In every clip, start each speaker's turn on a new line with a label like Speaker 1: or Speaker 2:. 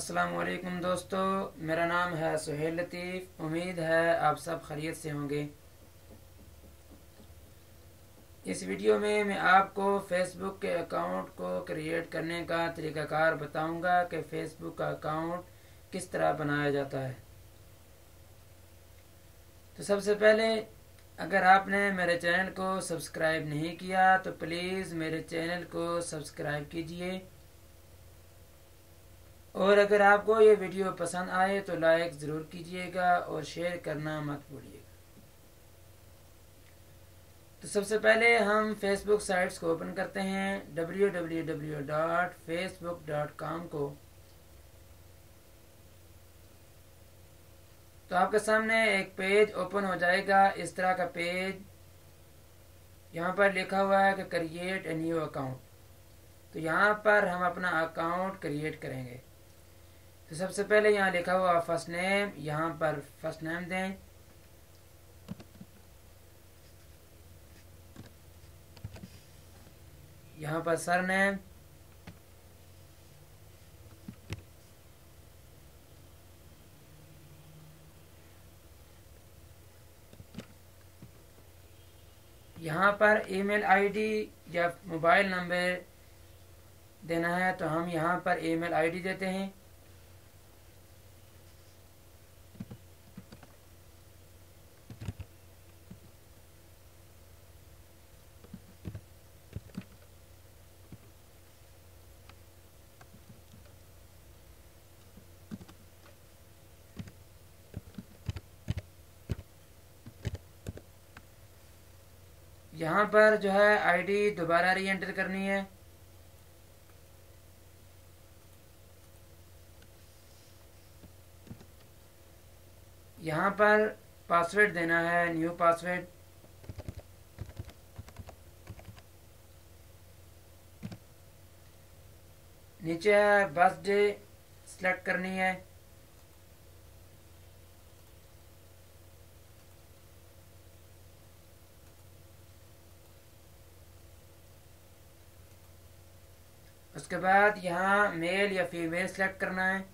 Speaker 1: अस्सलामुअलैकुम दोस्तों, मेरा नाम है सुहेल लतीफ़। उम्मीद है आप सब खैरियत से होंगे। इस वीडियो में मैं आपको फेसबुक के अकाउंट को क्रिएट करने का तरीक़ाकार बताऊंगा कि फ़ेसबुक का अकाउंट किस तरह बनाया जाता है। तो सबसे पहले, अगर आपने मेरे चैनल को सब्सक्राइब नहीं किया तो प्लीज़ मेरे चैनल को सब्सक्राइब कीजिए, और अगर आपको ये वीडियो पसंद आए तो लाइक ज़रूर कीजिएगा और शेयर करना मत भूलिएगा। तो सबसे पहले हम फेसबुक साइट्स को ओपन करते हैं, www.facebook.com को। तो आपके सामने एक पेज ओपन हो जाएगा, इस तरह का पेज। यहाँ पर लिखा हुआ है कि क्रिएट ए न्यू अकाउंट। तो यहाँ पर हम अपना अकाउंट क्रिएट करेंगे। तो सबसे पहले यहाँ लिखा हुआ फर्स्ट नेम, यहाँ पर फर्स्ट नेम दें। यहाँ पर सर नेम, यहाँ पर ईमेल आईडी या मोबाइल नंबर देना है, तो हम यहाँ पर ईमेल आईडी देते हैं। यहाँ पर जो है आईडी दोबारा री एंटर करनी है। यहाँ पर पासवर्ड देना है, न्यू पासवर्ड। नीचे है बर्थडे सेलेक्ट करनी है। उसके बाद यहाँ मेल या फीमेल सेलेक्ट करना है।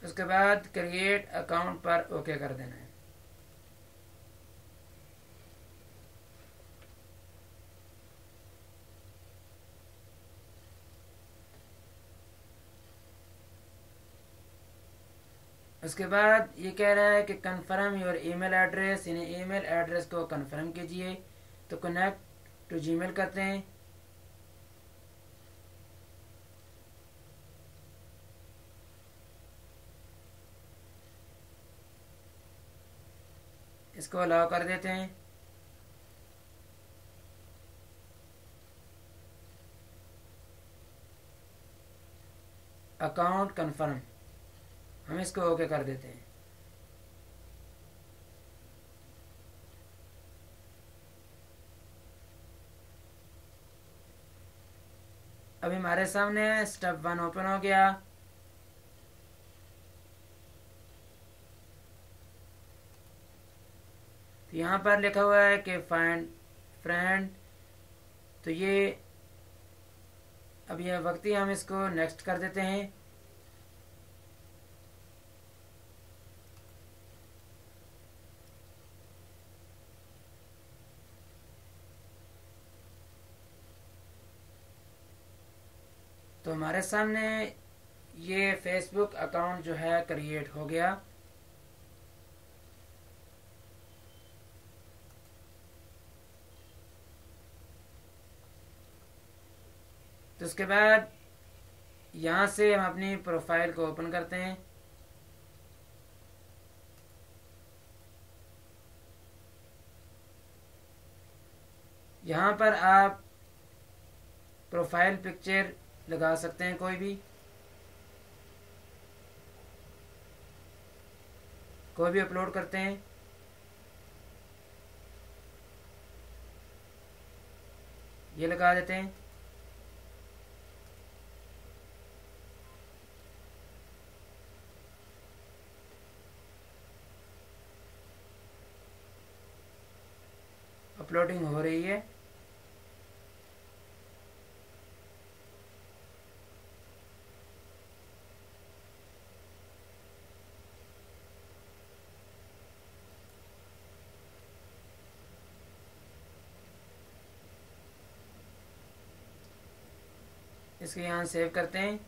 Speaker 1: उसके बाद क्रिएट अकाउंट पर ओके कर देना है। उसके बाद ये कह रहा है कि कंफर्म योर ईमेल एड्रेस, यानी ईमेल एड्रेस को कंफर्म कीजिए। तो कनेक्ट टू जीमेल करते हैं। इसको अलाउ कर देते हैं। अकाउंट कंफर्म, हम इसको ओके कर देते हैं। अभी हमारे सामने स्टेप 1 ओपन हो गया। तो यहाँ पर लिखा हुआ है कि फाइंड फ्रेंड। तो ये अब यह वक्त ही हम इसको नेक्स्ट कर देते हैं। तो हमारे सामने ये फेसबुक अकाउंट जो है क्रिएट हो गया। तो उसके बाद यहाँ से हम अपनी प्रोफाइल को ओपन करते हैं। यहाँ पर आप प्रोफाइल पिक्चर लगा सकते हैं, कोई भी अपलोड करते हैं। ये लगा देते हैं। अपलोडिंग हो रही है। इसको यहाँ सेव करते हैं।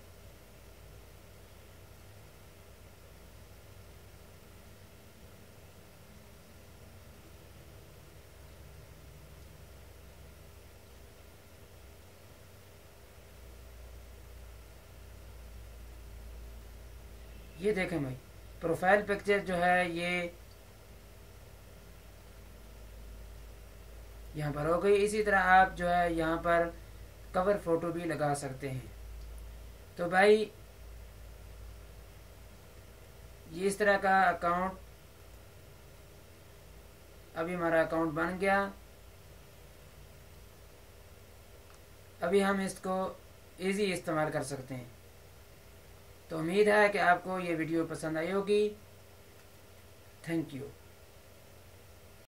Speaker 1: ये देखें भाई, प्रोफाइल पिक्चर जो है ये यहाँ पर हो गई। इसी तरह आप जो है यहाँ पर कवर फोटो भी लगा सकते हैं। तो भाई ये इस तरह का अकाउंट, अभी हमारा अकाउंट बन गया। अभी हम इसको इजी इस्तेमाल कर सकते हैं। तो उम्मीद है कि आपको ये वीडियो पसंद आई होगी। Thank you.